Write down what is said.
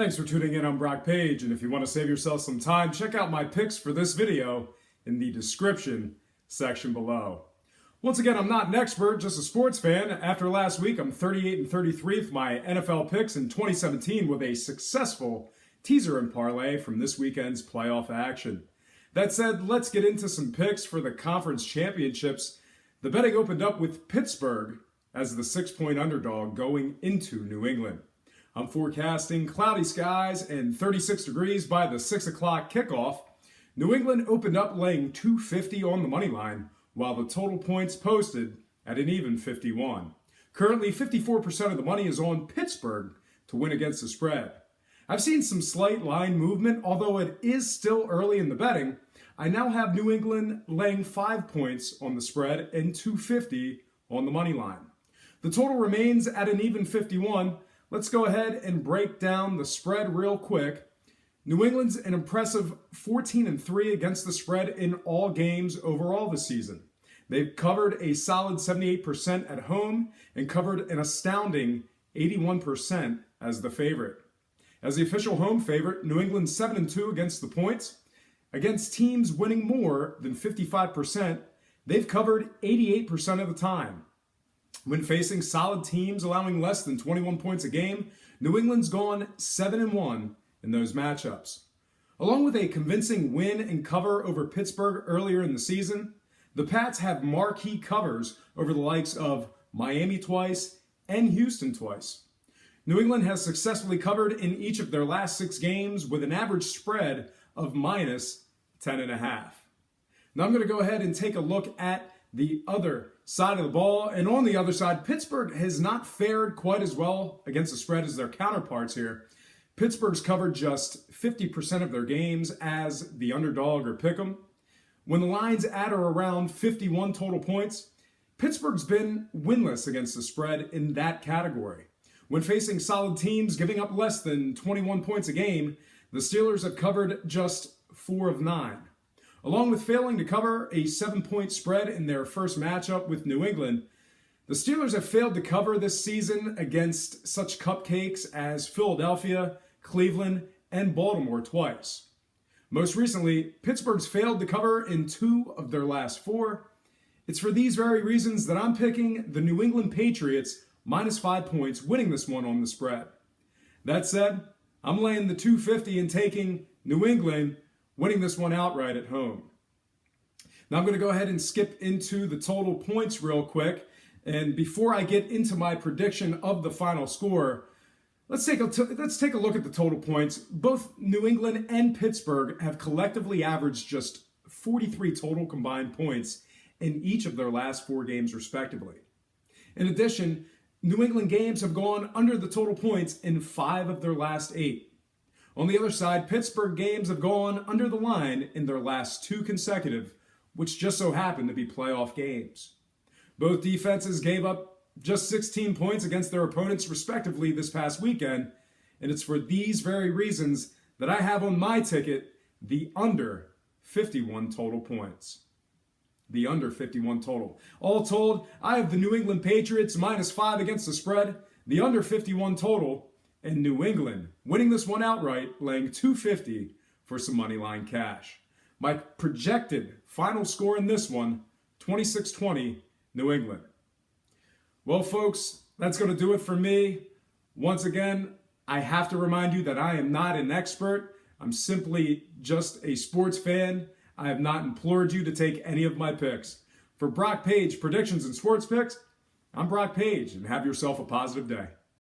Thanks for tuning in. I'm Brock Page, and if you want to save yourself some time, check out my picks for this video in the description section below. Once again, I'm not an expert, just a sports fan. After last week, I'm 38-33 for my NFL picks in 2017 with a successful teaser and parlay from this weekend's playoff action. That said, let's get into some picks for the conference championships. The betting opened up with Pittsburgh as the 6-point underdog going into New England. I'm forecasting cloudy skies and 36 degrees by the 6 o'clock kickoff. New England opened up laying 250 on the money line, while the total points posted at an even 51. Currently, 54% of the money is on Pittsburgh to win against the spread. I've seen some slight line movement, although it is still early in the betting. I now have New England laying 5 points on the spread and 250 on the money line. The total remains at an even 51. Let's go ahead and break down the spread real quick. New England's an impressive 14-3 against the spread in all games overall this season. They've covered a solid 78% at home and covered an astounding 81% as the favorite. As the official home favorite, New England's 7-2 against the points. Against teams winning more than 55%, they've covered 88% of the time. When facing solid teams allowing less than 21 points a game, New England's gone 7-1 in those matchups. Along with a convincing win and cover over Pittsburgh earlier in the season, the Pats have marquee covers over the likes of Miami twice and Houston twice. New England has successfully covered in each of their last 6 games with an average spread of minus 10.5. Now I'm going to go ahead and take a look at the other side of the ball. And on the other side, Pittsburgh has not fared quite as well against the spread as their counterparts here. Pittsburgh's covered just 50% of their games as the underdog or pick'em. When the line's at or around 51 total points, Pittsburgh's been winless against the spread in that category. When facing solid teams giving up less than 21 points a game, the Steelers have covered just 4 of 9. Along with failing to cover a 7-point spread in their first matchup with New England, the Steelers have failed to cover this season against such cupcakes as Philadelphia, Cleveland, and Baltimore twice. Most recently, Pittsburgh's failed to cover in 2 of their last 4. It's for these very reasons that I'm picking the New England Patriots minus 5 points, winning this one on the spread. That said, I'm laying the 250 and taking New England, winning this one outright at home. Now I'm going to go ahead and skip into the total points real quick. And before I get into my prediction of the final score, let's take a look at the total points. Both New England and Pittsburgh have collectively averaged just 43 total combined points in each of their last 4 games respectively. In addition, New England games have gone under the total points in 5 of their last 8. On the other side, Pittsburgh games have gone under the line in their last 2 consecutive, which just so happen to be playoff games. Both defenses gave up just 16 points against their opponents respectively this past weekend, and it's for these very reasons that I have on my ticket the under 51 total points. The under 51 total. All told, I have the New England Patriots minus 5 against the spread, the under 51 total, and New England winning this one outright, laying 250 for some money line cash. My projected final score in this one, 26-20, New England. Well, folks, that's going to do it for me. Once again, I have to remind you that I am not an expert. I'm simply just a sports fan. I have not implored you to take any of my picks. For Brock Page Predictions and Sports Picks, I'm Brock Page, and have yourself a positive day.